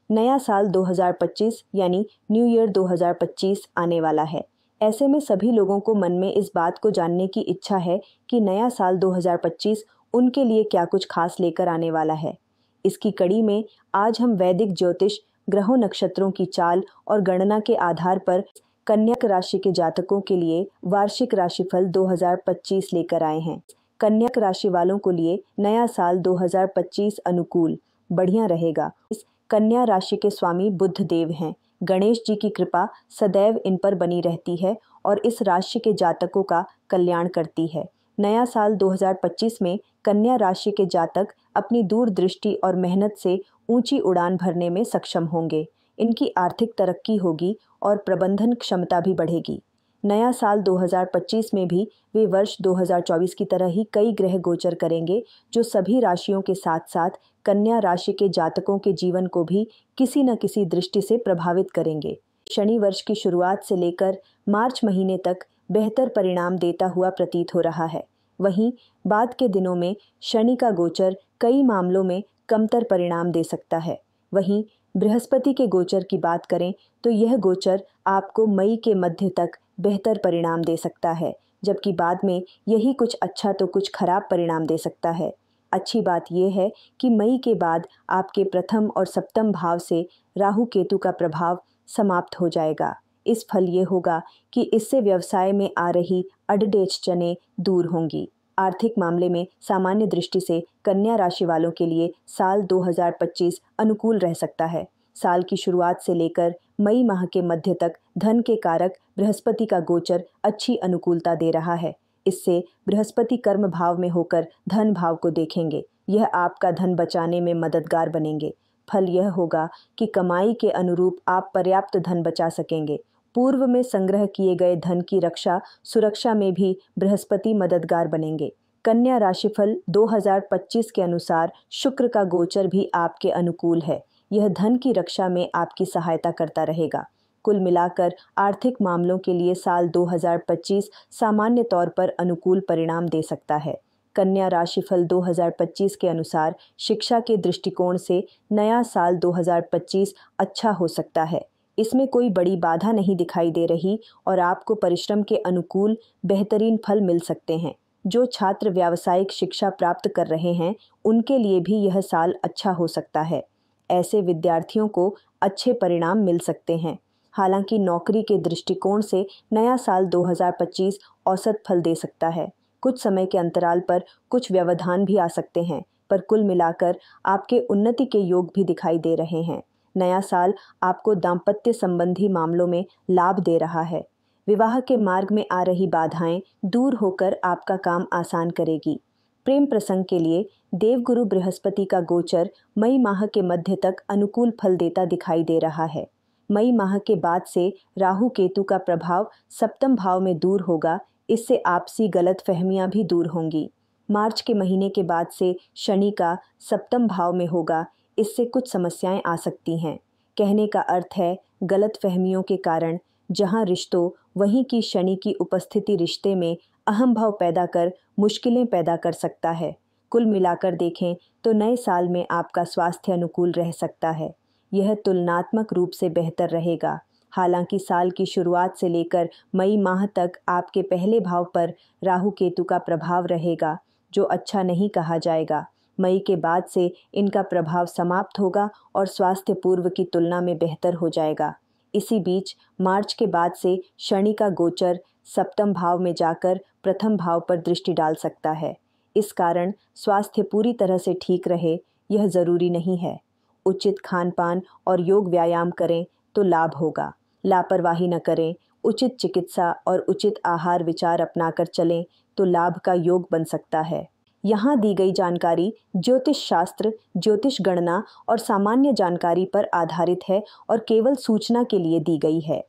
नया साल 2025 यानी न्यू ईयर 2025 आने वाला है। ऐसे में सभी लोगों को मन में इस बात को जानने की इच्छा है कि नया साल 2025 उनके लिए क्या कुछ खास लेकर आने वाला है। इसकी कड़ी में आज हम वैदिक ज्योतिष, ग्रहों, नक्षत्रों की चाल और गणना के आधार पर कन्या राशि के जातकों के लिए वार्षिक राशिफल 2025 लेकर आए हैं। कन्या राशि वालों को लिए नया साल 2025 अनुकूल बढ़िया रहेगा। इस कन्या राशि के स्वामी बुध देव हैं। गणेश जी की कृपा सदैव इन पर बनी रहती है और इस राशि के जातकों का कल्याण करती है। नया साल 2025 में कन्या राशि के जातक अपनी दूरदृष्टि और मेहनत से ऊंची उड़ान भरने में सक्षम होंगे। इनकी आर्थिक तरक्की होगी और प्रबंधन क्षमता भी बढ़ेगी। नया साल 2025 में भी वे वर्ष 2024 की तरह ही कई ग्रह गोचर करेंगे, जो सभी राशियों के साथ साथ कन्या राशि के जातकों के जीवन को भी किसी न किसी दृष्टि से प्रभावित करेंगे। शनि वर्ष की शुरुआत से लेकर मार्च महीने तक बेहतर परिणाम देता हुआ प्रतीत हो रहा है। वहीं बाद के दिनों में शनि का गोचर कई मामलों में कमतर परिणाम दे सकता है। वहीं बृहस्पति के गोचर की बात करें तो यह गोचर आपको मई के मध्य तक बेहतर परिणाम दे सकता है, जबकि बाद में यही कुछ अच्छा तो कुछ खराब परिणाम दे सकता है। अच्छी बात यह है कि मई के बाद आपके प्रथम और सप्तम भाव से राहु केतु का प्रभाव समाप्त हो जाएगा। इस फल ये होगा कि इससे व्यवसाय में आ रही अड़चनें दूर होंगी। आर्थिक मामले में सामान्य दृष्टि से कन्या राशि वालों के लिए साल 2025 अनुकूल रह सकता है। साल की शुरुआत से लेकर मई माह के मध्य तक धन के कारक बृहस्पति का गोचर अच्छी अनुकूलता दे रहा है। इससे बृहस्पति कर्म भाव में होकर धन भाव को देखेंगे। यह आपका धन बचाने में मददगार बनेंगे। फल यह होगा कि कमाई के अनुरूप आप पर्याप्त धन बचा सकेंगे। पूर्व में संग्रह किए गए धन की रक्षा सुरक्षा में भी बृहस्पति मददगार बनेंगे। कन्या राशिफल 2025 के अनुसार शुक्र का गोचर भी आपके अनुकूल है। यह धन की रक्षा में आपकी सहायता करता रहेगा। कुल मिलाकर आर्थिक मामलों के लिए साल 2025 सामान्य तौर पर अनुकूल परिणाम दे सकता है। कन्या राशिफल 2025 के अनुसार शिक्षा के दृष्टिकोण से नया साल 2025 अच्छा हो सकता है। इसमें कोई बड़ी बाधा नहीं दिखाई दे रही और आपको परिश्रम के अनुकूल बेहतरीन फल मिल सकते हैं। जो छात्र व्यावसायिक शिक्षा प्राप्त कर रहे हैं, उनके लिए भी यह साल अच्छा हो सकता है। ऐसे विद्यार्थियों को अच्छे परिणाम मिल सकते हैं। हालांकि नौकरी के दृष्टिकोण से नया साल 2025 औसत फल दे सकता है। कुछ समय के अंतराल पर कुछ व्यवधान भी आ सकते हैं, पर कुल मिलाकर आपके उन्नति के योग भी दिखाई दे रहे हैं। नया साल आपको दाम्पत्य संबंधी मामलों में लाभ दे रहा है। विवाह के मार्ग में आ रही बाधाएं दूर होकर आपका काम आसान करेगी। प्रेम प्रसंग के लिए देवगुरु बृहस्पति का गोचर मई माह के मध्य तक अनुकूल फल देता दिखाई दे रहा है। मई माह के बाद से राहु केतु का प्रभाव सप्तम भाव में दूर होगा। इससे आपसी गलतफहमियां भी दूर होंगी। मार्च के महीने के बाद से शनि का सप्तम भाव में होगा। इससे कुछ समस्याएं आ सकती हैं। कहने का अर्थ है गलतफहमियों के कारण जहां रिश्तों वहीं की शनि की उपस्थिति रिश्ते में अहम भाव पैदा कर मुश्किलें पैदा कर सकता है। कुल मिलाकर देखें तो नए साल में आपका स्वास्थ्य अनुकूल रह सकता है। यह तुलनात्मक रूप से बेहतर रहेगा। हालांकि साल की शुरुआत से लेकर मई माह तक आपके पहले भाव पर राहु केतु का प्रभाव रहेगा, जो अच्छा नहीं कहा जाएगा। मई के बाद से इनका प्रभाव समाप्त होगा और स्वास्थ्य पूर्व की तुलना में बेहतर हो जाएगा। इसी बीच मार्च के बाद से शनि का गोचर सप्तम भाव में जाकर प्रथम भाव पर दृष्टि डाल सकता है। इस कारण स्वास्थ्य पूरी तरह से ठीक रहे यह जरूरी नहीं है। उचित खान पान और योग व्यायाम करें तो लाभ होगा। लापरवाही न करें। उचित चिकित्सा और उचित आहार विचार अपनाकर चलें तो लाभ का योग बन सकता है। यहाँ दी गई जानकारी ज्योतिष शास्त्र, ज्योतिष गणना और सामान्य जानकारी पर आधारित है और केवल सूचना के लिए दी गई है।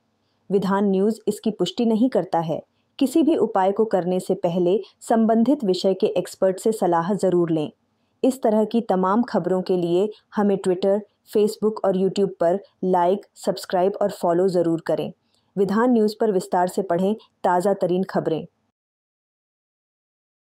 विधान न्यूज़ इसकी पुष्टि नहीं करता है। किसी भी उपाय को करने से पहले संबंधित विषय के एक्सपर्ट से सलाह जरूर लें। इस तरह की तमाम खबरों के लिए हमें ट्विटर, फेसबुक और यूट्यूब पर लाइक, सब्सक्राइब और फॉलो ज़रूर करें। विधान न्यूज़ पर विस्तार से पढ़ें ताज़ा तरीन खबरें।